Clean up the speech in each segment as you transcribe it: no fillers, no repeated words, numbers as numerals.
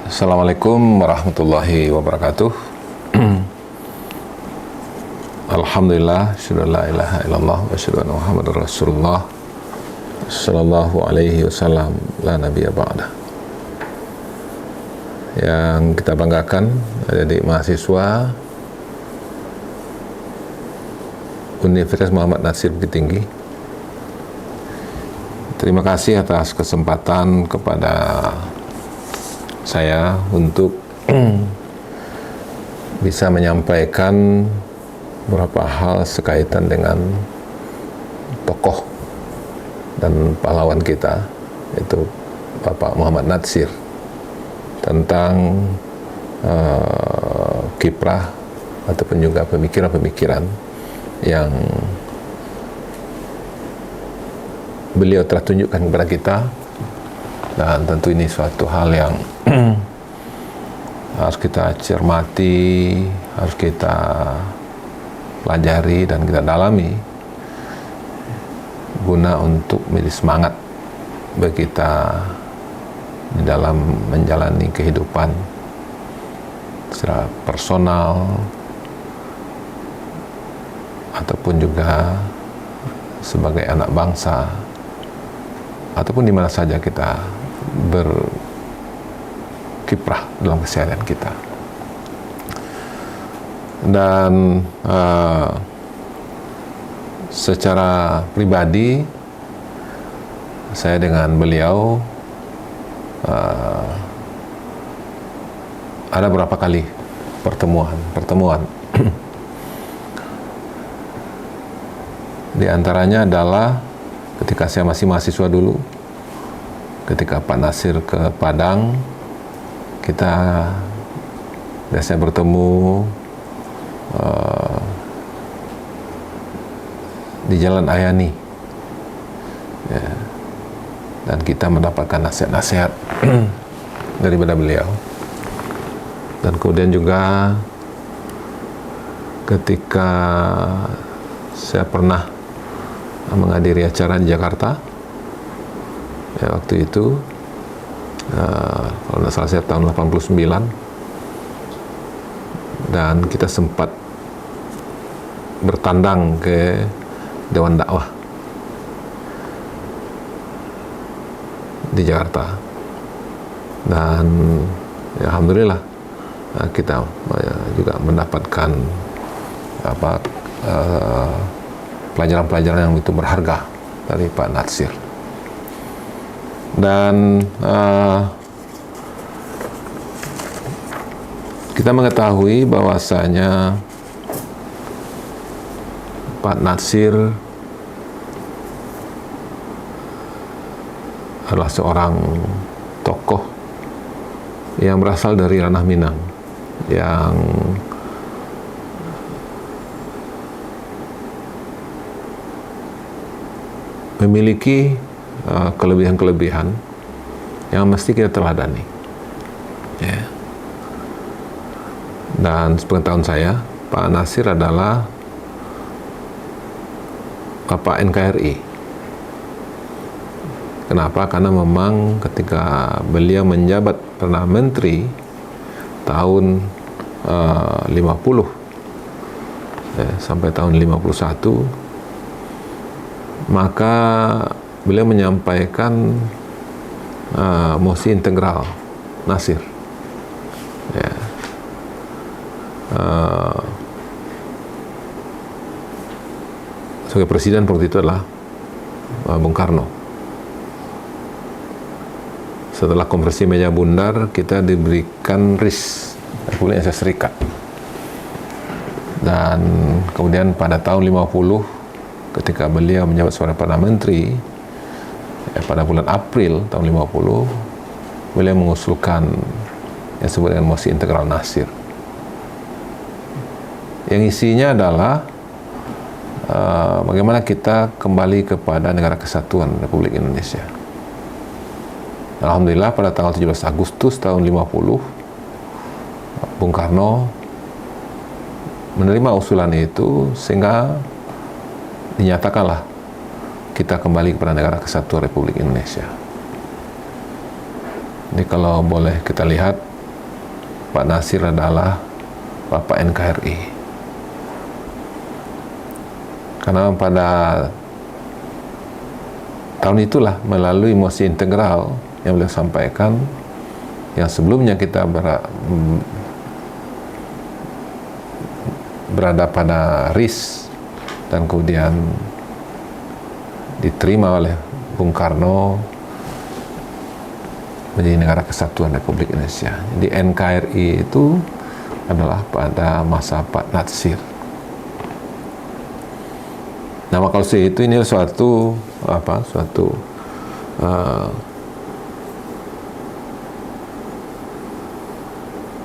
Assalamualaikum warahmatullahi wabarakatuh. Alhamdulillah, syukur la ilaha illallah wa syukur anna Muhammadar Rasulullah sallallahu alaihi wasallam, la nabiyya ba'dah. Yang kita banggakan adik mahasiswa Universitas Muhammad Natsir Bukit Tinggi, terima kasih atas kesempatan kepada saya untuk bisa menyampaikan beberapa hal sekaitan dengan tokoh dan pahlawan kita, yaitu Bapak Muhammad Natsir, tentang kiprah ataupun juga pemikiran-pemikiran yang beliau telah tunjukkan kepada kita. Dan tentu ini suatu hal yang harus kita cermati, harus kita pelajari dan kita dalami guna untuk menjadi semangat bagi kita di dalam menjalani kehidupan secara personal ataupun juga sebagai anak bangsa, ataupun di mana saja kita berkiprah dalam keseharian kita. Dan secara pribadi saya dengan beliau ada beberapa kali pertemuan. Di antaranya adalah ketika saya masih mahasiswa dulu, ketika Pak Natsir ke Padang, kita biasanya bertemu di Jalan Ayani, ya, dan kita mendapatkan nasihat-nasihat daripada beliau. Dan kemudian juga ketika saya pernah menghadiri acara di Jakarta, ya, waktu itu kalau tidak salah saya tahun 89, dan kita sempat bertandang ke Dewan Dakwah di Jakarta. Dan ya, alhamdulillah kita juga mendapatkan pelajaran-pelajaran yang itu berharga dari Pak Natsir. Dan kita mengetahui bahwasanya Pak Natsir adalah seorang tokoh yang berasal dari ranah Minang, yang memiliki kelebihan-kelebihan yang mesti kita teladani, ya. Dan sepengetahuan saya, Pak Natsir adalah Bapak NKRI. Kenapa? Karena memang ketika beliau menjabat Perdana Menteri tahun 50 ya, sampai tahun 51, maka beliau menyampaikan mosi integral Natsir, ya. Sebagai presiden waktu itu adalah Bung Karno. Setelah konferensi meja bundar, kita diberikan RIS, Republik Indonesia Serikat. Dan kemudian pada tahun 50, ketika beliau menjabat sebagai Perdana Menteri, pada bulan April tahun 50, beliau mengusulkan yang disebut dengan mosi integral Natsir, yang isinya adalah bagaimana kita kembali kepada negara kesatuan Republik Indonesia. Alhamdulillah pada tanggal 17 Agustus tahun 50, Bung Karno menerima usulan itu, sehingga dinyatakanlah kita kembali kepada negara kesatuan Republik Indonesia. Jadi kalau boleh kita lihat Pak Nasir adalah Bapak NKRI. Karena pada tahun itulah melalui mosi integral yang beliau sampaikan, yang sebelumnya kita berada pada RIS dan kemudian diterima oleh Bung Karno menjadi negara kesatuan Republik Indonesia. Jadi NKRI itu adalah pada masa Pak Nasir. Nah, maka itu ini suatu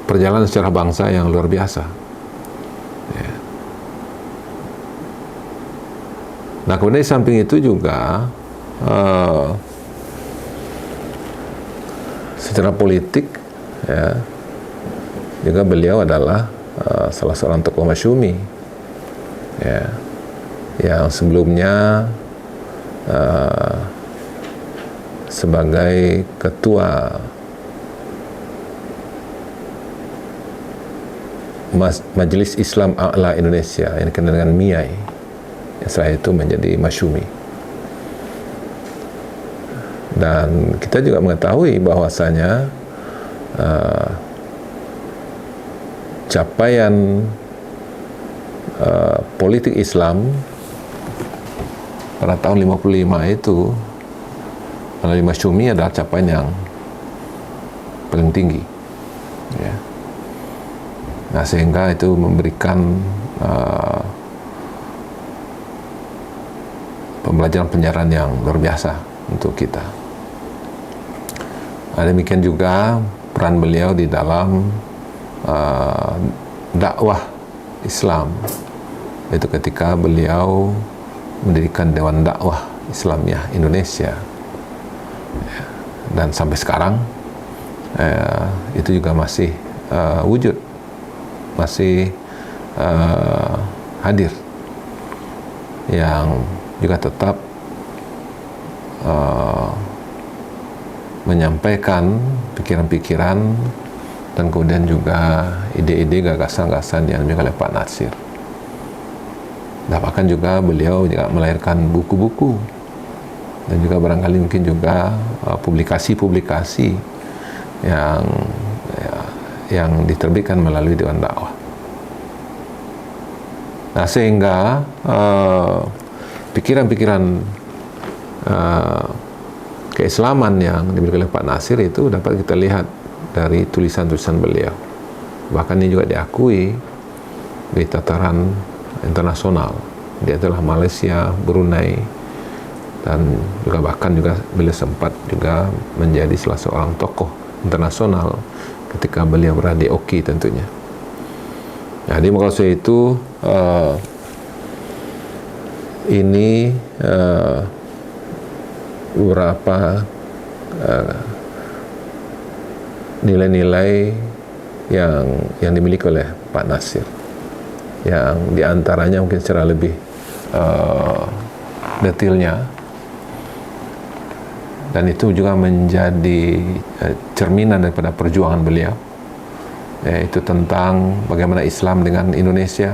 perjalanan secara bangsa yang luar biasa. Ya. Nah, kemudian di samping itu juga secara politik, ya, juga beliau adalah salah seorang tokoh masyumi, ya, yang sebelumnya sebagai ketua Majelis Islam A'la Indonesia yang dikenal dengan MIAI, yang setelah itu menjadi masyumi. Dan kita juga mengetahui bahwasanya capaian politik Islam pada tahun 55 itu melalui masyumi adalah capaian yang paling tinggi, ya. Nah, sehingga itu memberikan pembelajaran yang luar biasa untuk kita. Nah, demikian juga peran beliau di dalam dakwah Islam, itu ketika beliau mendirikan Dewan Dakwah Islamiyah Indonesia, ya. Dan sampai sekarang itu juga masih wujud, masih hadir, yang juga tetap menyampaikan pikiran-pikiran dan kemudian juga ide-ide, gagasan-gagasan yang dimiliki oleh Pak Nasir. Dan bahkan juga beliau juga melahirkan buku-buku dan juga barangkali mungkin juga publikasi-publikasi yang diterbitkan melalui Dewan Dakwah. Nah, sehingga pikiran-pikiran keislaman yang dimiliki oleh Pak Nasir itu dapat kita lihat dari tulisan-tulisan beliau. Bahkan ini juga diakui di tataran internasional. Dia adalah Malaysia, Brunei, dan juga bahkan juga beliau sempat juga menjadi salah seorang tokoh internasional ketika beliau berada di Oki tentunya. Jadi maksud itu ini beberapa nilai-nilai yang dimiliki oleh Pak Nasir, yang diantaranya mungkin secara lebih detailnya, dan itu juga menjadi cerminan daripada perjuangan beliau, yaitu tentang bagaimana Islam dengan Indonesia.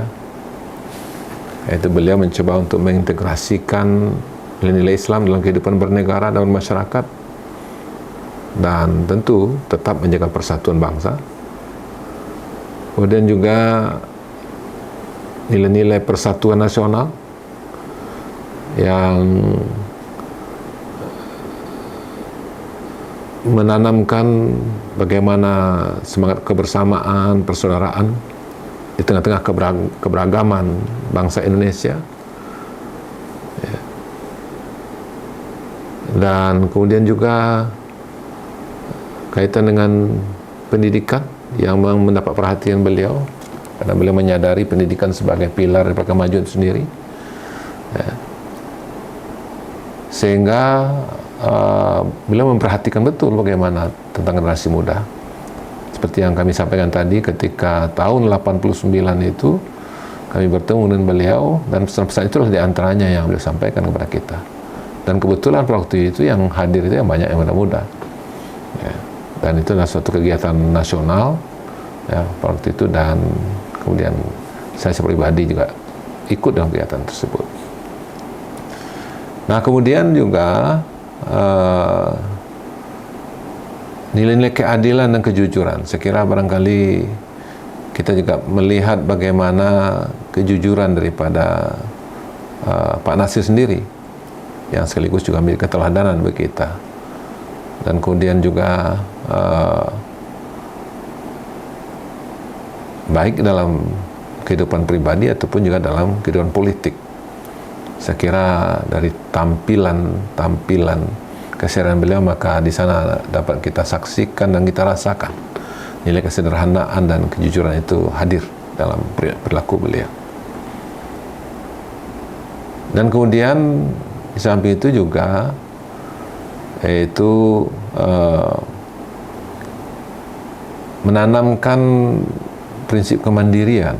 Yaitu beliau mencoba untuk mengintegrasikan nilai-nilai Islam dalam kehidupan bernegara dan masyarakat, dan tentu tetap menjaga persatuan bangsa. Kemudian juga nilai-nilai persatuan nasional yang menanamkan bagaimana semangat kebersamaan, persaudaraan di tengah-tengah keberagaman bangsa Indonesia, ya. Dan kemudian juga kaitan dengan pendidikan yang mendapat perhatian beliau, karena beliau menyadari pendidikan sebagai pilar daripada kemajuan sendiri, ya. Sehingga beliau memperhatikan betul bagaimana tentang generasi muda. Seperti yang kami sampaikan tadi, ketika tahun 89 itu kami bertemu dengan beliau, dan pesan-pesan itulah diantaranya yang beliau sampaikan kepada kita. Dan kebetulan waktu itu yang hadir itu yang banyak yang muda-muda, ya. Dan itu adalah suatu kegiatan nasional ya waktu itu, dan kemudian saya pribadi juga ikut dalam kegiatan tersebut. Nah, kemudian juga nilai-nilai keadilan dan kejujuran. Saya kira barangkali kita juga melihat bagaimana kejujuran daripada Pak Nasir sendiri, yang sekaligus juga menjadi keteladanan bagi kita. Dan kemudian juga baik dalam kehidupan pribadi ataupun juga dalam kehidupan politik. Saya kira dari tampilan keseharian beliau, maka di sana dapat kita saksikan dan kita rasakan nilai kesederhanaan dan kejujuran itu hadir dalam perilaku beliau. Dan kemudian di samping itu juga yaitu menanamkan prinsip kemandirian,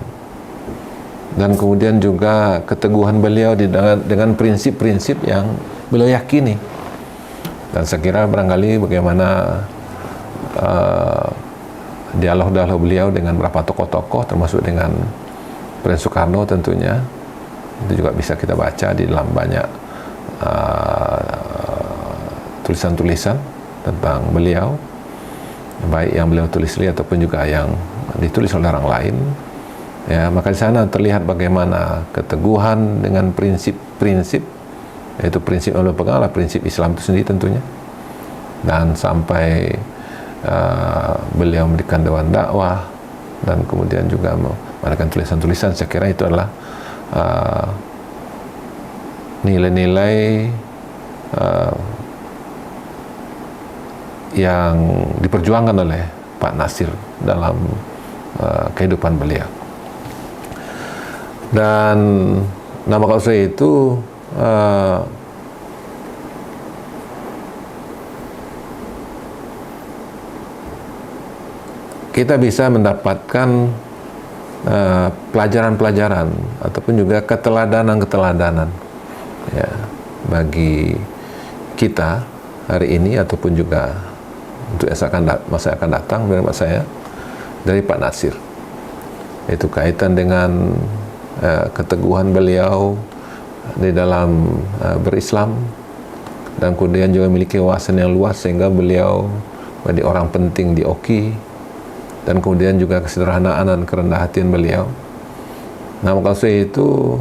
dan kemudian juga keteguhan beliau dengan prinsip-prinsip yang beliau yakini. Dan saya kira barangkali bagaimana dialog-dialog beliau dengan beberapa tokoh-tokoh, termasuk dengan Presiden Soekarno tentunya, itu juga bisa kita baca di dalam banyak tulisan-tulisan tentang beliau, baik yang beliau tulis sendiri ataupun juga yang ditulis oleh orang lain. Ya, maka di sana terlihat bagaimana keteguhan dengan prinsip-prinsip, yaitu prinsip yang beliau pegang adalah prinsip Islam itu sendiri tentunya. Dan sampai beliau memberikan dewan dakwah, dan kemudian juga mengadakan tulisan-tulisan. Saya kira itu adalah nilai-nilai yang diperjuangkan oleh Pak Nasir dalam kehidupan beliau. Dan nama kausa itu kita bisa mendapatkan pelajaran-pelajaran ataupun juga keteladanan-keteladanan, ya, bagi kita hari ini ataupun juga untuk masa akan datang menurut saya dari Pak Nasir. Itu kaitan dengan keteguhan beliau di dalam berislam, dan kemudian juga memiliki wawasan yang luas sehingga beliau menjadi orang penting di OKI, dan kemudian juga kesederhanaan dan kerendah hatian beliau. Nah, maka itu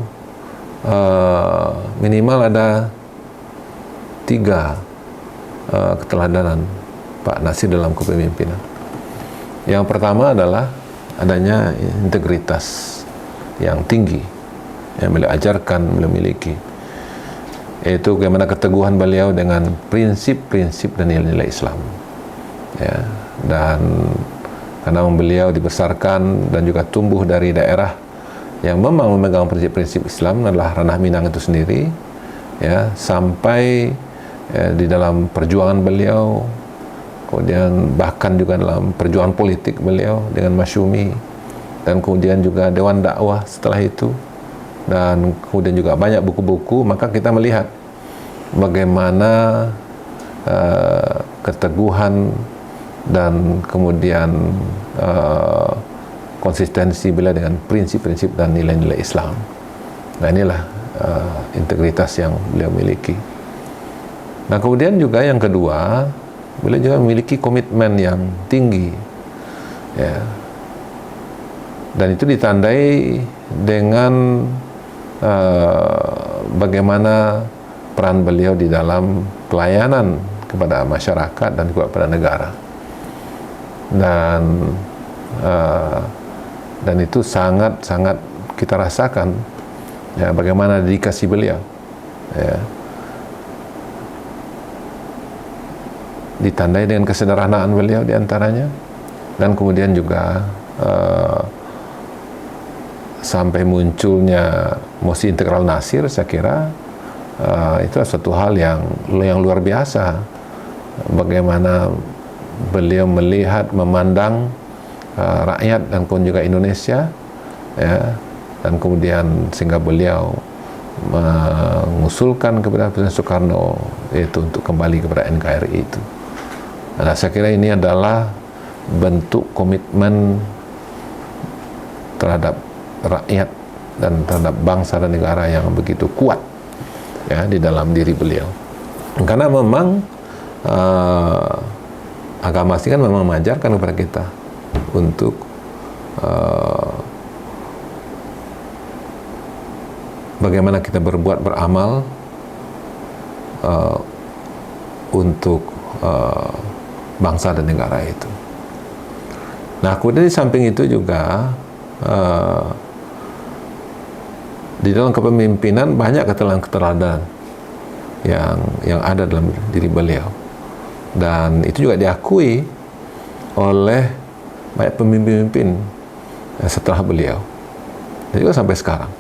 minimal ada 3 keteladanan Pak Nasir dalam kepemimpinan. Yang pertama adalah adanya integritas yang tinggi yang beliau ajarkan, beliau miliki, yaitu bagaimana keteguhan beliau dengan prinsip-prinsip dan nilai-nilai Islam, ya. Dan karena beliau dibesarkan dan juga tumbuh dari daerah yang memang memegang prinsip-prinsip Islam adalah ranah Minang itu sendiri, ya, sampai di dalam perjuangan beliau, kemudian bahkan juga dalam perjuangan politik beliau dengan Masyumi, dan kemudian juga Dewan Dakwah setelah itu, dan kemudian juga banyak buku-buku. Maka kita melihat bagaimana keteguhan dan kemudian konsistensi beliau dengan prinsip-prinsip dan nilai-nilai Islam. Nah, inilah integritas yang beliau miliki. Nah, kemudian juga yang kedua, beliau juga memiliki komitmen yang tinggi, ya. Dan itu ditandai dengan bagaimana peran beliau di dalam pelayanan kepada masyarakat dan juga kepada negara. Dan itu sangat kita rasakan, ya, bagaimana dedikasi beliau, ya, ditandai dengan kesederhanaan beliau diantaranya, dan kemudian juga sampai munculnya Mosi Integral Nasir. Saya kira itu suatu hal yang luar biasa, bagaimana beliau melihat, memandang rakyat dan pun juga Indonesia, ya, dan kemudian sehingga beliau mengusulkan kepada Presiden Soekarno yaitu untuk kembali kepada NKRI itu. Nah, saya kira ini adalah bentuk komitmen terhadap rakyat dan terhadap bangsa dan negara yang begitu kuat ya di dalam diri beliau. Karena memang agama sih kan memang mengajarkan kepada kita untuk bagaimana kita berbuat, beramal untuk bangsa dan negara itu. Nah, kemudian di samping itu juga di dalam kepemimpinan banyak keteladanan yang ada dalam diri beliau, dan itu juga diakui oleh banyak pemimpin setelah beliau, dan juga sampai sekarang.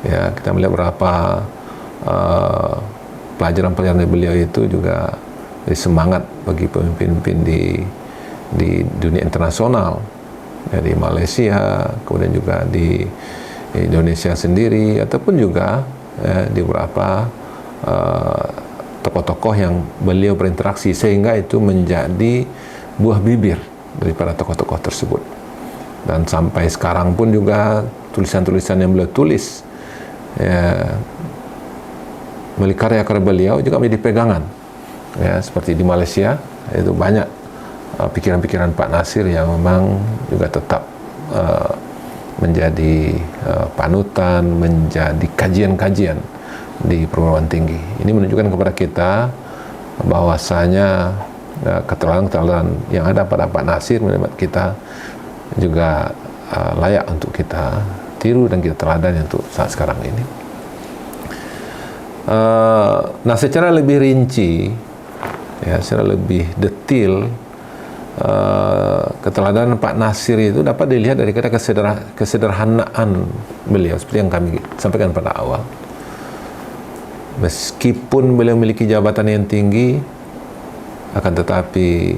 Ya, kita melihat beberapa pelajaran-pelajaran dari beliau itu juga semangat bagi pemimpin-pemimpin di dunia internasional, ya, di Malaysia, kemudian juga di Indonesia sendiri, ataupun juga di beberapa tokoh-tokoh yang beliau berinteraksi, sehingga itu menjadi buah bibir daripada tokoh-tokoh tersebut. Dan sampai sekarang pun juga tulisan-tulisan yang beliau tulis, ya, melalui karya-karya beliau juga menjadi pegangan. Ya, seperti di Malaysia itu banyak pikiran-pikiran Pak Nasir yang memang juga tetap menjadi panutan, menjadi kajian-kajian di perguruan tinggi. Ini menunjukkan kepada kita bahwasanya keteladanan yang ada pada Pak Nasir membuat kita juga layak untuk kita tiru dan kita teladan untuk saat sekarang ini. Nah, secara lebih rinci, ya, secara lebih detail, keteladanan Pak Nasir itu dapat dilihat dari kata kesederhanaan beliau, seperti yang kami sampaikan pada awal. Meskipun beliau memiliki jabatan yang tinggi, akan tetapi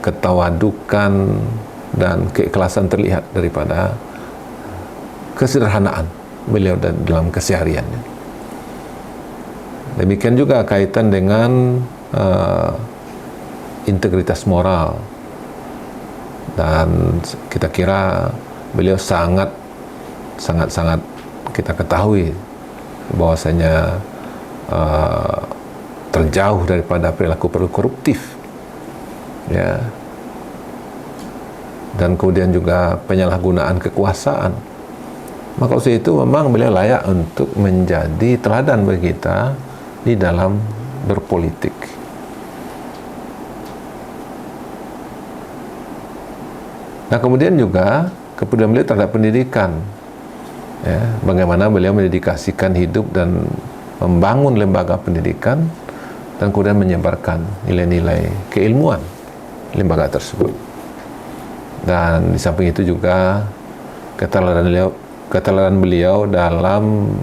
ketawadukan dan keikhlasan terlihat daripada kesederhanaan beliau dalam kesehariannya. Demikian juga kaitan dengan integritas moral, dan kita kira beliau sangat kita ketahui bahwasanya terjauh daripada perilaku koruptif, ya, dan kemudian juga penyalahgunaan kekuasaan. Maka usia itu memang beliau layak untuk menjadi teladan bagi kita di dalam berpolitik. Nah, kemudian juga kepedulian beliau terhadap pendidikan, ya, bagaimana beliau mendedikasikan hidup dan membangun lembaga pendidikan dan kemudian menyebarkan nilai-nilai keilmuan lembaga tersebut. Dan di samping itu juga keteladanan beliau dalam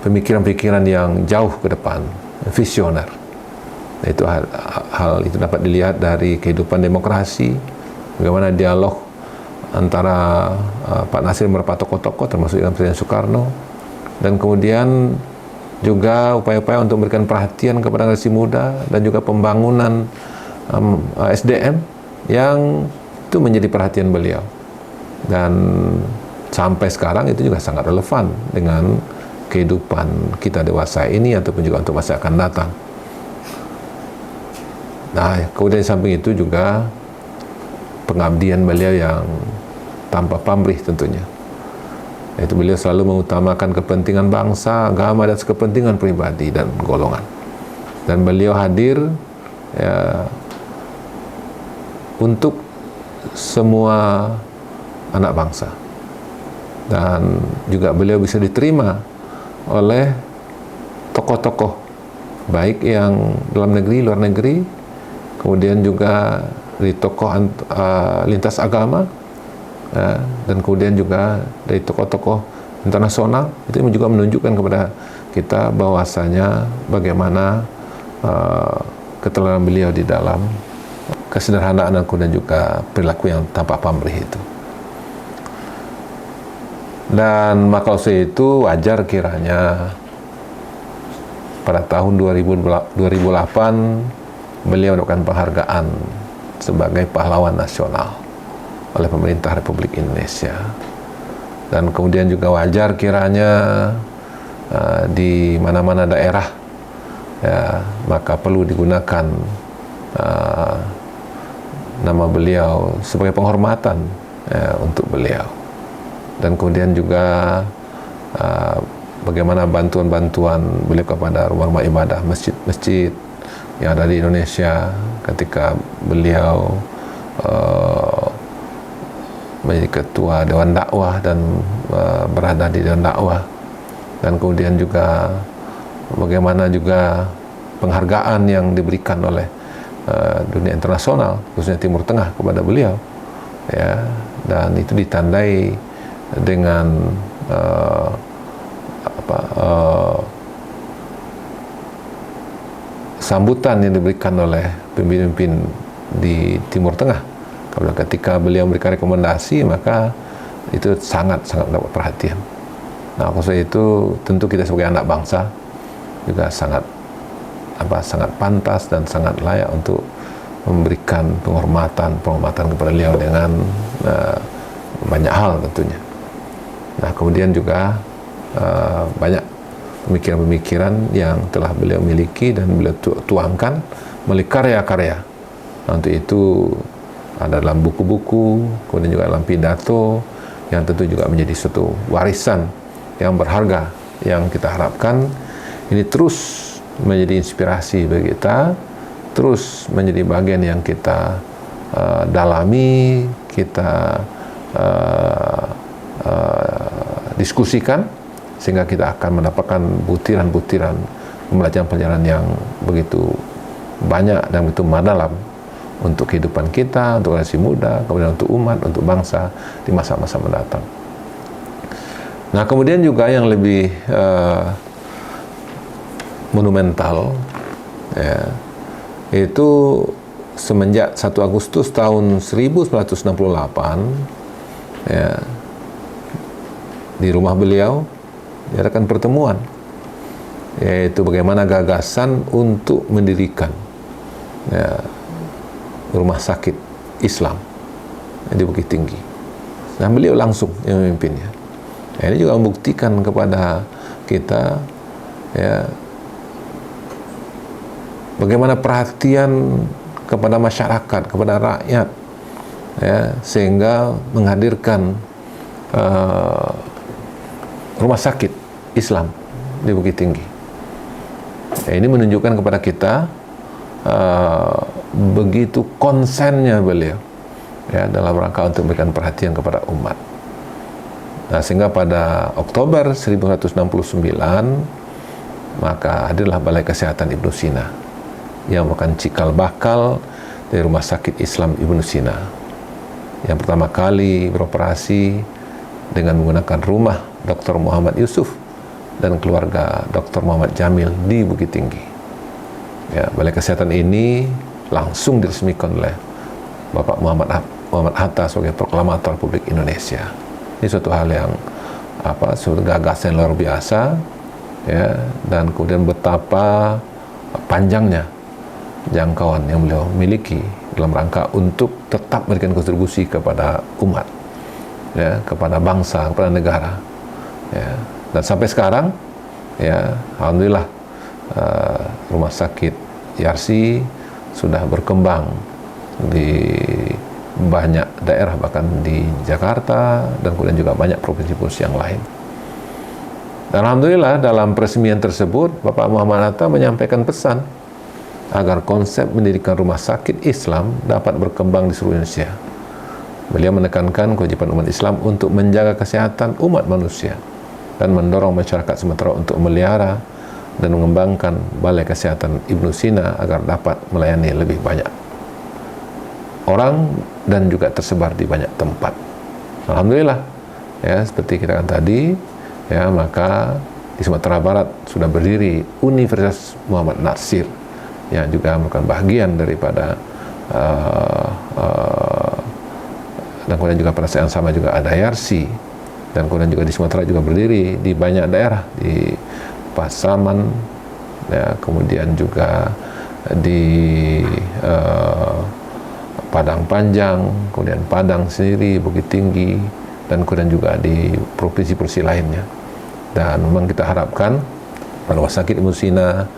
pemikiran-pemikiran yang jauh ke depan, visioner. Itu hal itu dapat dilihat dari kehidupan demokrasi, bagaimana dialog antara Pak Nasir beberapa tokoh-tokoh termasuk dengan Presiden Soekarno, dan kemudian juga upaya-upaya untuk memberikan perhatian kepada generasi muda dan juga pembangunan SDM yang itu menjadi perhatian beliau, dan sampai sekarang itu juga sangat relevan dengan kehidupan kita dewasa ini ataupun juga untuk masa akan datang. Nah, kemudian di samping itu juga pengabdian beliau yang tanpa pamrih tentunya. Yaitu beliau selalu mengutamakan kepentingan bangsa, agama, dan kepentingan pribadi dan golongan. Dan beliau hadir, ya, untuk semua anak bangsa. Dan juga beliau bisa diterima oleh tokoh-tokoh, baik yang dalam negeri, luar negeri, kemudian juga dari tokoh lintas agama, ya, dan kemudian juga dari tokoh-tokoh internasional. Itu juga menunjukkan kepada kita bahwasanya bagaimana keteladanan beliau di dalam kesederhanaan dan kemudian juga perilaku yang tanpa pamrih itu. Dan maka itu wajar kiranya pada tahun 2008 beliau mendapatkan penghargaan sebagai pahlawan nasional oleh pemerintah Republik Indonesia. Dan kemudian juga wajar kiranya di mana-mana daerah ya, maka perlu digunakan nama beliau sebagai penghormatan ya, untuk beliau. Dan kemudian juga bagaimana bantuan-bantuan beliau kepada rumah-rumah ibadah, masjid-masjid yang ada di Indonesia ketika beliau menjadi ketua Dewan Dakwah dan berada di Dewan Dakwah. Dan kemudian juga bagaimana juga penghargaan yang diberikan oleh dunia internasional, khususnya Timur Tengah kepada beliau, ya, dan itu ditandai dengan sambutan yang diberikan oleh pemimpin di Timur Tengah. Kalau ketika beliau memberikan rekomendasi, maka itu sangat dapat perhatian. Nah, khusus itu tentu kita sebagai anak bangsa juga sangat pantas dan sangat layak untuk memberikan penghormatan kepada beliau dengan banyak hal tentunya. Nah, kemudian juga banyak pemikiran-pemikiran yang telah beliau miliki dan beliau tuangkan melalui karya-karya. Nah, untuk itu ada dalam buku-buku, kemudian juga dalam pidato yang tentu juga menjadi suatu warisan yang berharga yang kita harapkan ini terus menjadi inspirasi bagi kita, terus menjadi bagian yang kita dalami, kita diskusikan, sehingga kita akan mendapatkan butiran-butiran pelajaran-pelajaran yang begitu banyak dan begitu mendalam untuk kehidupan kita, untuk generasi muda, kemudian untuk umat, untuk bangsa di masa-masa mendatang. Nah, kemudian juga yang lebih monumental ya, itu semenjak 1 Agustus tahun 1968 ya, di rumah beliau diadakan pertemuan, yaitu bagaimana gagasan untuk mendirikan ya, rumah sakit Islam di Bukit Tinggi. Nah, beliau langsung yang memimpinnya. Ini juga membuktikan kepada kita ya, bagaimana perhatian kepada masyarakat, kepada rakyat ya, sehingga menghadirkan rumah sakit Islam di Bukit Tinggi. Ya, ini menunjukkan kepada kita begitu konsennya beliau ya, dalam rangka untuk memberikan perhatian kepada umat. Nah, sehingga pada Oktober 1969 maka hadirlah Balai Kesehatan Ibnu Sina yang merupakan cikal bakal dari Rumah Sakit Islam Ibnu Sina yang pertama kali beroperasi dengan menggunakan rumah Dr. Muhammad Yusuf dan keluarga Dr. Muhammad Jamil di Bukit Tinggi. Ya, Balai Kesehatan ini langsung diresmikan oleh Bapak Muhammad Hatta sebagai Proklamator Republik Indonesia. Ini suatu hal yang suatu gagasan luar biasa ya, dan kemudian betapa panjangnya jangkauan yang beliau miliki dalam rangka untuk tetap memberikan kontribusi kepada umat ya, kepada bangsa, kepada negara ya. Dan sampai sekarang ya, alhamdulillah rumah sakit Yarsi sudah berkembang di banyak daerah, bahkan di Jakarta dan kemudian juga banyak provinsi-provinsi yang lain. Dan alhamdulillah dalam peresmian tersebut Bapak Muhammad Hatta menyampaikan pesan agar konsep mendirikan rumah sakit Islam dapat berkembang di seluruh Indonesia. Beliau menekankan kewajiban umat Islam untuk menjaga kesehatan umat manusia dan mendorong masyarakat Sumatera untuk memelihara dan mengembangkan Balai Kesehatan Ibnu Sina agar dapat melayani lebih banyak orang dan juga tersebar di banyak tempat. Alhamdulillah ya, seperti kita katakan tadi ya, maka di Sumatera Barat sudah berdiri Universitas Muhammad Natsir yang juga merupakan bagian daripada dan kemudian juga pada saat yang sama juga ada Yarsi, dan kemudian juga di Sumatera juga berdiri di banyak daerah, di Pasaman ya, kemudian juga di Padang Panjang, kemudian Padang sendiri, Bukit Tinggi, dan kemudian juga di provinsi-provinsi lainnya. Dan memang kita harapkan Rumah Sakit Ibnu Sina,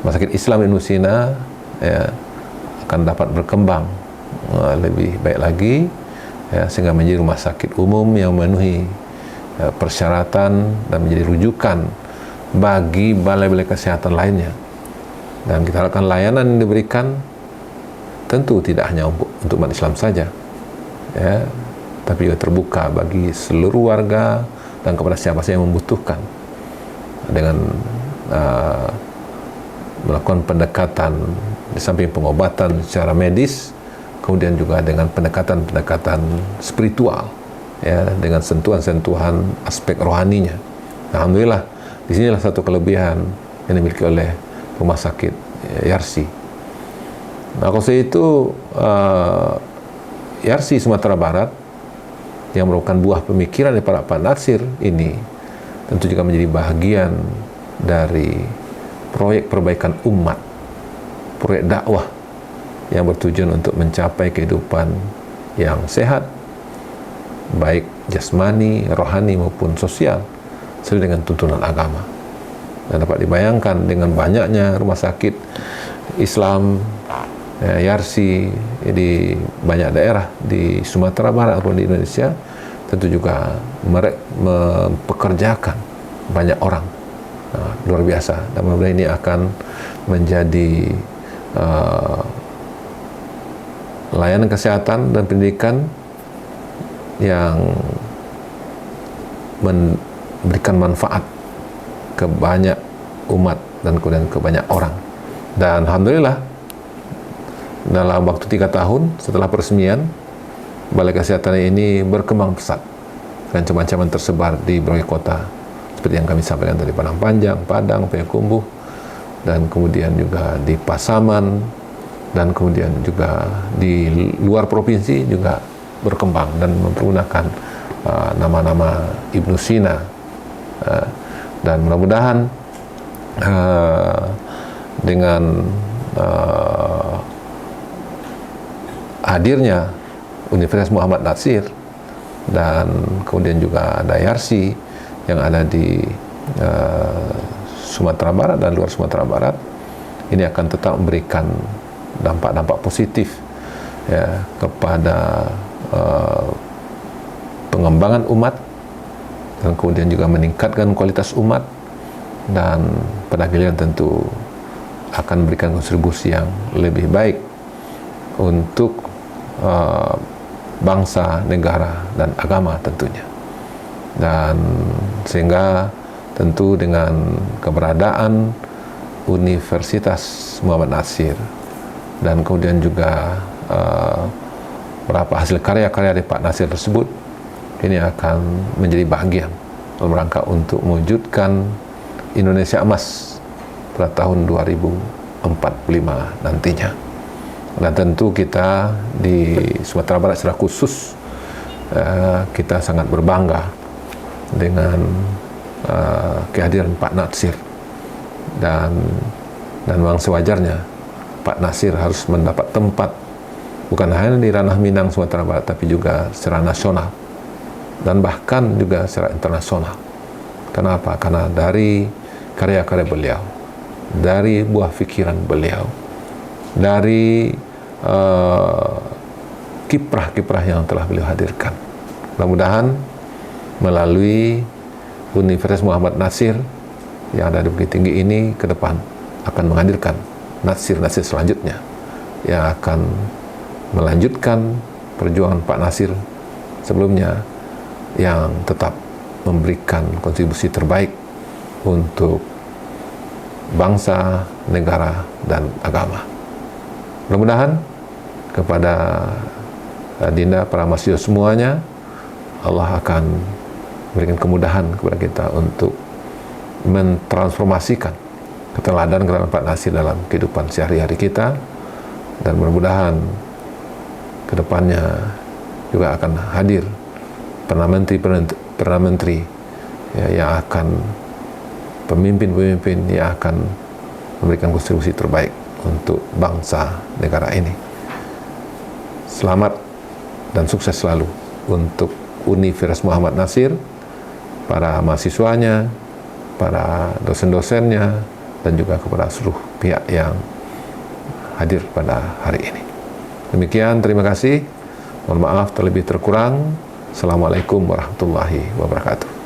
Rumah Sakit Islam Ibnu Sina ya, akan dapat berkembang lebih baik lagi ya, sehingga menjadi rumah sakit umum yang memenuhi persyaratan dan menjadi rujukan bagi balai-balai kesehatan lainnya. Dan kita harapkan layanan yang diberikan tentu tidak hanya untuk umat Islam saja ya, tapi juga terbuka bagi seluruh warga dan kepada siapa saja yang membutuhkan, dengan melakukan pendekatan di samping pengobatan secara medis, kemudian juga dengan pendekatan-pendekatan spiritual ya, dengan sentuhan-sentuhan aspek rohaninya. Alhamdulillah, disinilah satu kelebihan yang dimiliki oleh Rumah Sakit Yarsi. Nah, kalau itu Yarsi Sumatera Barat yang merupakan buah pemikiran daripada Pak Natsir ini tentu juga menjadi bagian dari proyek perbaikan umat, proyek dakwah yang bertujuan untuk mencapai kehidupan yang sehat, baik jasmani, rohani maupun sosial, sesuai dengan tuntunan agama. Dan dapat dibayangkan dengan banyaknya rumah sakit Islam Yarsi di banyak daerah di Sumatera Barat ataupun di Indonesia, tentu juga mempekerjakan banyak orang. Luar biasa. Dan mudah-mudahan ini akan menjadi layanan kesehatan dan pendidikan yang memberikan manfaat ke banyak umat dan kemudian ke banyak orang. Dan alhamdulillah, dalam waktu 3 tahun setelah peresmian, balai kesehatan ini berkembang pesat dan macam-macam tersebar di berbagai kota seperti yang kami sampaikan tadi, Padang Panjang, Padang, Payakumbuh, dan kemudian juga di Pasaman, dan kemudian juga di luar provinsi juga berkembang dan mempergunakan nama-nama Ibnu Sina. Dan mudah-mudahan dengan hadirnya Universitas Muhammad Natsir dan kemudian juga ada Yarsi yang ada di Sumatera Barat dan luar Sumatera Barat, ini akan tetap memberikan dampak-dampak positif ya kepada pengembangan umat, dan kemudian juga meningkatkan kualitas umat, dan pada akhirnya tentu akan memberikan kontribusi yang lebih baik untuk bangsa, negara, dan agama tentunya. Dan sehingga tentu dengan keberadaan Universitas Muhammad Natsir dan kemudian juga beberapa hasil karya-karya dari Pak Natsir tersebut, ini akan menjadi bagian dalam rangka untuk mewujudkan Indonesia Emas pada tahun 2045 nantinya. Dan tentu kita di Sumatera Barat secara khusus kita sangat berbangga dengan kehadiran Pak Natsir, dan memang sewajarnya Pak Natsir harus mendapat tempat bukan hanya di ranah Minang Sumatera Barat, tapi juga secara nasional dan bahkan juga secara internasional. Kenapa? Karena dari karya-karya beliau, dari buah pikiran beliau, dari kiprah-kiprah yang telah beliau hadirkan. Mudah-mudahan melalui Universitas Muhammad Natsir yang ada di Bukit Tinggi ini ke depan akan menghadirkan Natsir-Natsir selanjutnya yang akan melanjutkan perjuangan Pak Natsir sebelumnya, yang tetap memberikan kontribusi terbaik untuk bangsa, negara, dan agama. Mudah-mudahan kepada Dinda, para mahasiswa semuanya, Allah akan berikan kemudahan kepada kita untuk mentransformasikan keteladanan Pak Natsir dalam kehidupan sehari-hari kita, dan mudah-mudahan kedepannya juga akan hadir Perdana Menteri ya, yang akan pemimpin-pemimpin yang akan memberikan kontribusi terbaik untuk bangsa negara ini. Selamat dan sukses selalu untuk Universitas Muhammad Nasir, para mahasiswanya, para dosen-dosennya, dan juga kepada seluruh pihak yang hadir pada hari ini. Demikian, terima kasih. Mohon maaf terlebih terkurang. Assalamualaikum warahmatullahi wabarakatuh.